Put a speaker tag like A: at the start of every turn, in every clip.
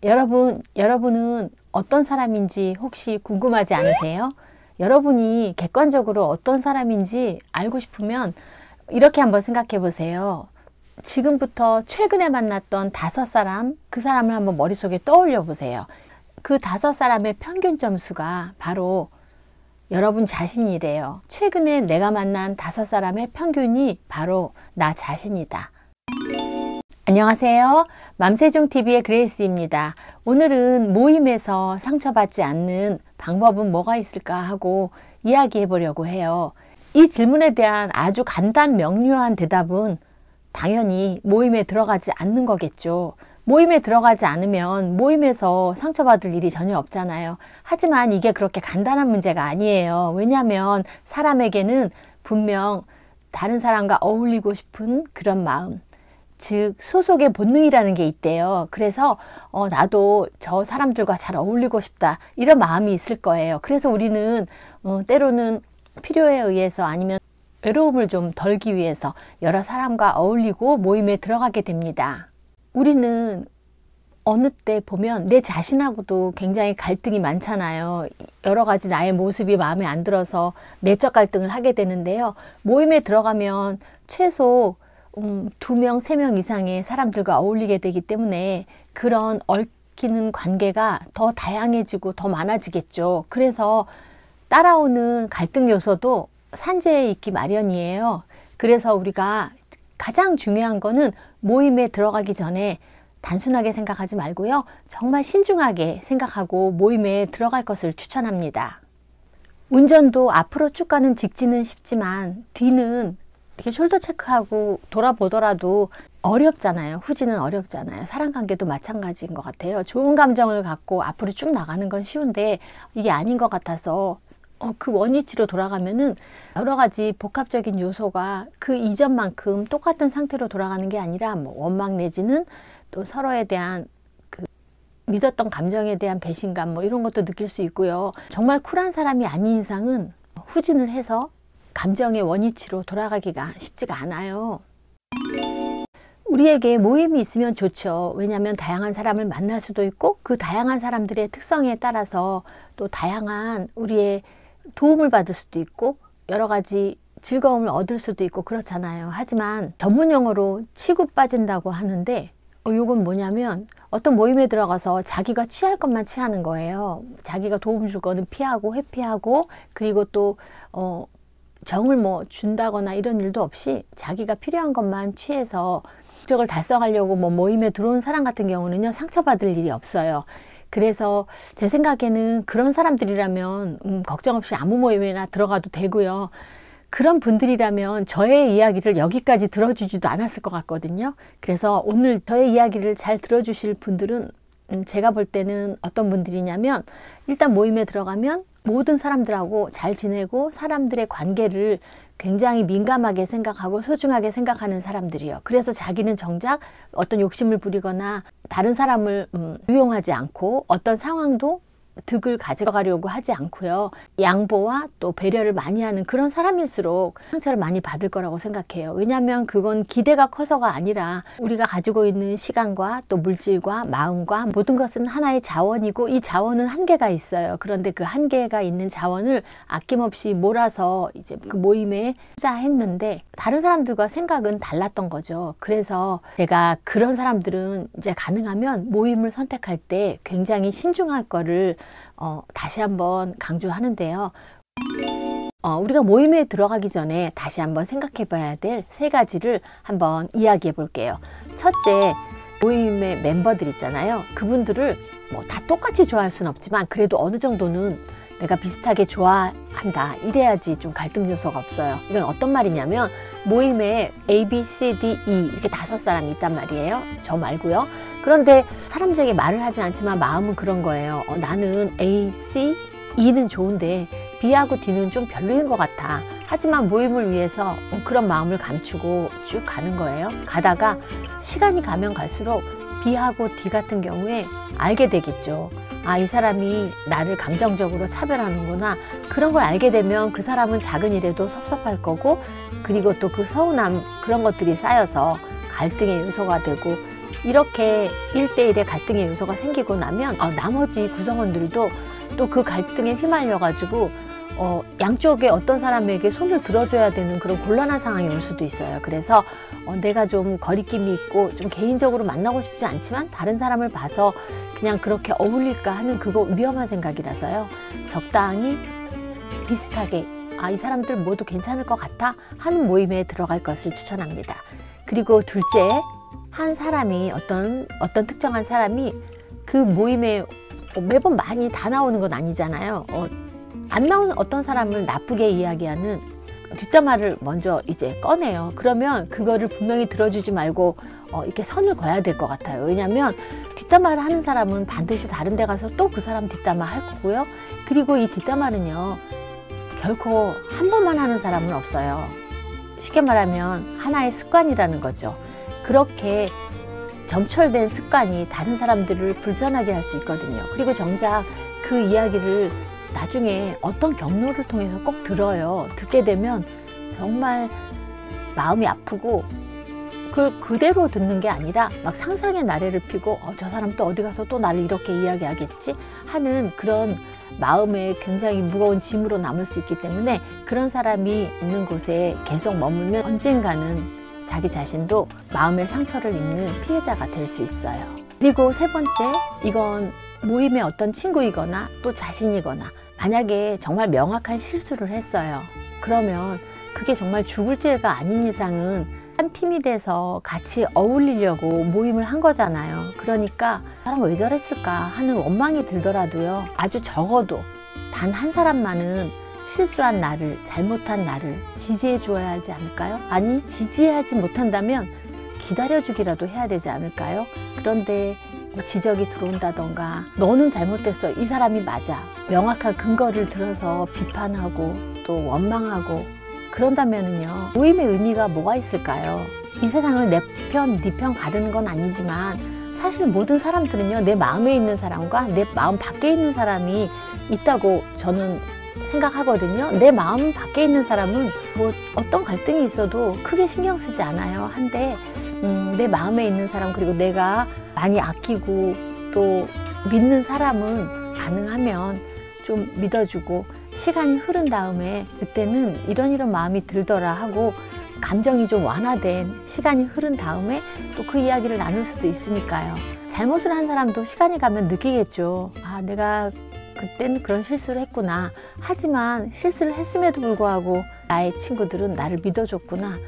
A: 여러분은 어떤 사람인지 혹시 궁금하지 않으세요? 여러분이 객관적으로 어떤 사람인지 알고 싶으면 이렇게 한번 생각해 보세요. 지금부터 최근에 만났던 5사람, 그 사람을 한번 머릿속에 떠올려 보세요. 그 5사람의 평균 점수가 바로 여러분 자신이래요. 최근에 내가 만난 5사람의 평균이 바로 나 자신이다. 안녕하세요. 맘세종TV의 그레이스입니다. 오늘은 모임에서 상처받지 않는 방법은 뭐가 있을까 하고 이야기해 보려고 해요. 이 질문에 대한 아주 간단 명료한 대답은 당연히 모임에 들어가지 않는 거겠죠. 모임에 들어가지 않으면 모임에서 상처받을 일이 전혀 없잖아요. 하지만 이게 그렇게 간단한 문제가 아니에요. 왜냐하면 사람에게는 분명 다른 사람과 어울리고 싶은 그런 마음, 즉 소속의 본능이라는 게 있대요. 그래서 나도 저 사람들과 잘 어울리고 싶다 이런 마음이 있을 거예요. 그래서 우리는 때로는 필요에 의해서 아니면 외로움을 좀 덜기 위해서 여러 사람과 어울리고 모임에 들어가게 됩니다. 우리는 어느 때 보면 내 자신하고도 굉장히 갈등이 많잖아요. 여러 가지 나의 모습이 마음에 안 들어서 내적 갈등을 하게 되는데요. 모임에 들어가면 최소 2명, 3명 이상의 사람들과 어울리게 되기 때문에 그런 얽히는 관계가 더 다양해지고 더 많아지겠죠. 그래서 따라오는 갈등 요소도 산재에 있기 마련이에요. 그래서 우리가 가장 중요한 거는 모임에 들어가기 전에 단순하게 생각하지 말고요. 정말 신중하게 생각하고 모임에 들어갈 것을 추천합니다. 운전도 앞으로 쭉 가는 직진은 쉽지만 뒤는 이렇게 숄더 체크하고 돌아보더라도 어렵잖아요. 후진은 어렵잖아요. 사람관계도 마찬가지인 것 같아요. 좋은 감정을 갖고 앞으로 쭉 나가는 건 쉬운데 이게 아닌 것 같아서 그 원위치로 돌아가면은 여러 가지 복합적인 요소가 그 이전만큼 똑같은 상태로 돌아가는 게 아니라 원망 내지는 또 서로에 대한 그 믿었던 감정에 대한 배신감 이런 것도 느낄 수 있고요. 정말 쿨한 사람이 아닌 이상은 후진을 해서 감정의 원위치로 돌아가기가 쉽지가 않아요. 우리에게 모임이 있으면 좋죠. 왜냐하면 다양한 사람을 만날 수도 있고 그 다양한 사람들의 특성에 따라서 또 다양한 우리의 도움을 받을 수도 있고 여러 가지 즐거움을 얻을 수도 있고 그렇잖아요. 하지만 전문 용어로 치고 빠진다고 하는데 이건 뭐냐면 어떤 모임에 들어가서 자기가 취할 것만 취하는 거예요. 자기가 도움 줄 거는 피하고 회피하고 그리고 또 정을 준다거나 이런 일도 없이 자기가 필요한 것만 취해서 목적을 달성하려고 모임에 들어온 사람 같은 경우는요, 상처받을 일이 없어요. 그래서 제 생각에는 그런 사람들이라면 걱정 없이 아무 모임에나 들어가도 되고요. 그런 분들이라면 저의 이야기를 여기까지 들어주지도 않았을 것 같거든요. 그래서 오늘 저의 이야기를 잘 들어주실 분들은 제가 볼 때는 어떤 분들이냐면 일단 모임에 들어가면 모든 사람들하고 잘 지내고 사람들의 관계를 굉장히 민감하게 생각하고 소중하게 생각하는 사람들이요. 그래서 자기는 정작 어떤 욕심을 부리거나 다른 사람을 유용하지 않고 어떤 상황도 득을 가져가려고 하지 않고요. 양보와 또 배려를 많이 하는 그런 사람일수록 상처를 많이 받을 거라고 생각해요. 왜냐하면 그건 기대가 커서가 아니라 우리가 가지고 있는 시간과 또 물질과 마음과 모든 것은 하나의 자원이고 이 자원은 한계가 있어요. 그런데 그 한계가 있는 자원을 아낌없이 몰아서 이제 그 모임에 투자했는데 다른 사람들과 생각은 달랐던 거죠. 그래서 제가 그런 사람들은 이제 가능하면 모임을 선택할 때 굉장히 신중할 거를 다시 한번 강조하는데요. 우리가 모임에 들어가기 전에 다시 한번 생각해 봐야 될 3가지를 한번 이야기해 볼게요. 첫째, 모임의 멤버들 있잖아요. 그분들을 다 똑같이 좋아할 수는 없지만 그래도 어느 정도는 내가 비슷하게 좋아한다 이래야지 좀 갈등 요소가 없어요. 이건 어떤 말이냐면 모임에 A, B, C, D, E 이렇게 5사람이 있단 말이에요. 저 말고요. 그런데 사람들에게 말을 하진 않지만 마음은 그런 거예요. 나는 A, C, E는 좋은데 B하고 D는 좀 별로인 것 같아. 하지만 모임을 위해서 그런 마음을 감추고 쭉 가는 거예요. 가다가 시간이 가면 갈수록 B하고 D 같은 경우에 알게 되겠죠. 아, 이 사람이 나를 감정적으로 차별하는구나. 그런 걸 알게 되면 그 사람은 작은 일에도 섭섭할 거고 그리고 또 그 서운함 그런 것들이 쌓여서 갈등의 요소가 되고 이렇게 1대1의 갈등의 요소가 생기고 나면 나머지 구성원들도 또 그 갈등에 휘말려 가지고 양쪽에 어떤 사람에게 손을 들어줘야 되는 그런 곤란한 상황이 올 수도 있어요. 그래서 내가 좀 거리낌이 있고 좀 개인적으로 만나고 싶지 않지만 다른 사람을 봐서 그냥 그렇게 어울릴까 하는 그거 위험한 생각이라서요. 적당히 비슷하게 이 사람들 모두 괜찮을 것 같아 하는 모임에 들어갈 것을 추천합니다. 그리고 둘째, 한 사람이 어떤 특정한 사람이 그 모임에 매번 많이 다 나오는 건 아니잖아요. 안 나오는 어떤 사람을 나쁘게 이야기하는 뒷담화를 먼저 이제 꺼내요. 그러면 그거를 분명히 들어주지 말고 이렇게 선을 그어야 될 것 같아요. 왜냐하면 뒷담화를 하는 사람은 반드시 다른 데 가서 또 그 사람 뒷담화 할 거고요. 그리고 이 뒷담화는요, 결코 한 번만 하는 사람은 없어요. 쉽게 말하면 하나의 습관이라는 거죠. 그렇게 점철된 습관이 다른 사람들을 불편하게 할 수 있거든요. 그리고 정작 그 이야기를 나중에 어떤 경로를 통해서 꼭 들어요. 듣게 되면 정말 마음이 아프고 그걸 그대로 듣는 게 아니라 막 상상의 나래를 피고 저 사람 또 어디 가서 또 나를 이렇게 이야기하겠지 하는 그런 마음에 굉장히 무거운 짐으로 남을 수 있기 때문에 그런 사람이 있는 곳에 계속 머물면 언젠가는 자기 자신도 마음의 상처를 입는 피해자가 될 수 있어요. 그리고 세 번째, 이건 모임의 어떤 친구이거나 또 자신이거나 만약에 정말 명확한 실수를 했어요. 그러면 그게 정말 죽을 죄가 아닌 이상은 한 팀이 돼서 같이 어울리려고 모임을 한 거잖아요. 그러니까 사람 왜 저랬을까 하는 원망이 들더라도요, 아주 적어도 단 한 사람만은 실수한 나를, 잘못한 나를 지지해 주어야 하지 않을까요? 아니, 지지하지 못한다면 기다려주기라도 해야 되지 않을까요? 그런데 지적이 들어온다던가 너는 잘못됐어, 이 사람이 맞아, 명확한 근거를 들어서 비판하고 또 원망하고 그런다면은요, 모임의 의미가 뭐가 있을까요? 이 세상을 내 편, 네 편 가르는 건 아니지만 사실 모든 사람들은요, 내 마음에 있는 사람과 내 마음 밖에 있는 사람이 있다고 저는 생각하거든요. 내 마음 밖에 있는 사람은 뭐 어떤 갈등이 있어도 크게 신경 쓰지 않아요. 한데 내 마음에 있는 사람, 그리고 내가 많이 아끼고 또 믿는 사람은 가능하면 좀 믿어주고 시간이 흐른 다음에 그때는 이런 마음이 들더라 하고 감정이 좀 완화된 시간이 흐른 다음에 또 그 이야기를 나눌 수도 있으니까요. 잘못을 한 사람도 시간이 가면 느끼겠죠. 내가 그땐 그런 실수를 했구나. 하지만 실수를 했음에도 불구하고 나의 친구들은 나를 믿어줬구나.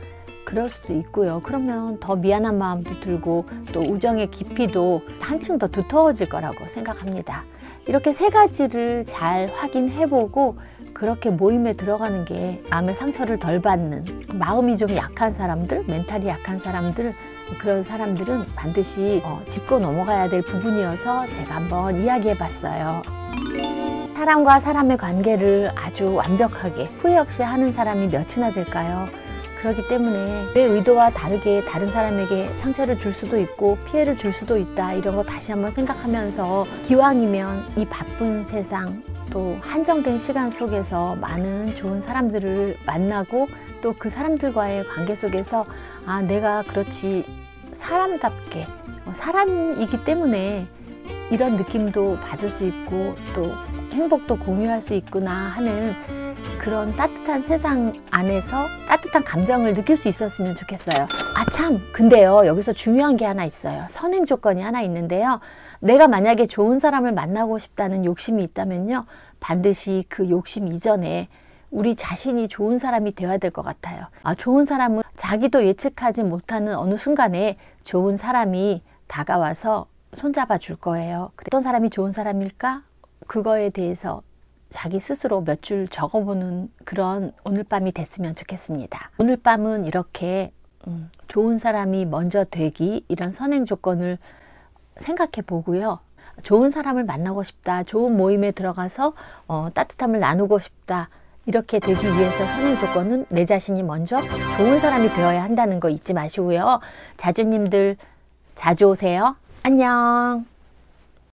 A: 그럴 수도 있고요. 그러면 더 미안한 마음도 들고 또 우정의 깊이도 한층 더 두터워질 거라고 생각합니다. 이렇게 세 가지를 잘 확인해보고 그렇게 모임에 들어가는 게 마음의 상처를 덜 받는, 마음이 좀 약한 사람들, 멘탈이 약한 사람들, 그런 사람들은 반드시 짚고 넘어가야 될 부분이어서 제가 한번 이야기해 봤어요. 사람과 사람의 관계를 아주 완벽하게 후회 없이 하는 사람이 몇이나 될까요? 그렇기 때문에 내 의도와 다르게 다른 사람에게 상처를 줄 수도 있고 피해를 줄 수도 있다, 이런 거 다시 한번 생각하면서 기왕이면 이 바쁜 세상 또 한정된 시간 속에서 많은 좋은 사람들을 만나고 또 그 사람들과의 관계 속에서 내가 그렇지 사람답게 사람이기 때문에 이런 느낌도 받을 수 있고 또 행복도 공유할 수 있구나 하는 그런 따뜻한 세상 안에서 따뜻한 감정을 느낄 수 있었으면 좋겠어요. 참, 근데요, 여기서 중요한 게 하나 있어요. 선행 조건이 하나 있는데요. 내가 만약에 좋은 사람을 만나고 싶다는 욕심이 있다면요, 반드시 그 욕심 이전에 우리 자신이 좋은 사람이 되어야 될 것 같아요. 좋은 사람은 자기도 예측하지 못하는 어느 순간에 좋은 사람이 다가와서 손잡아 줄 거예요. 어떤 사람이 좋은 사람일까? 그거에 대해서 자기 스스로 몇 줄 적어보는 그런 오늘 밤이 됐으면 좋겠습니다. 오늘 밤은 이렇게 좋은 사람이 먼저 되기, 이런 선행 조건을 생각해 보고요. 좋은 사람을 만나고 싶다, 좋은 모임에 들어가서 따뜻함을 나누고 싶다, 이렇게 되기 위해서 선행 조건은 내 자신이 먼저 좋은 사람이 되어야 한다는 거 잊지 마시고요. 자주님들 자주 오세요. 안녕.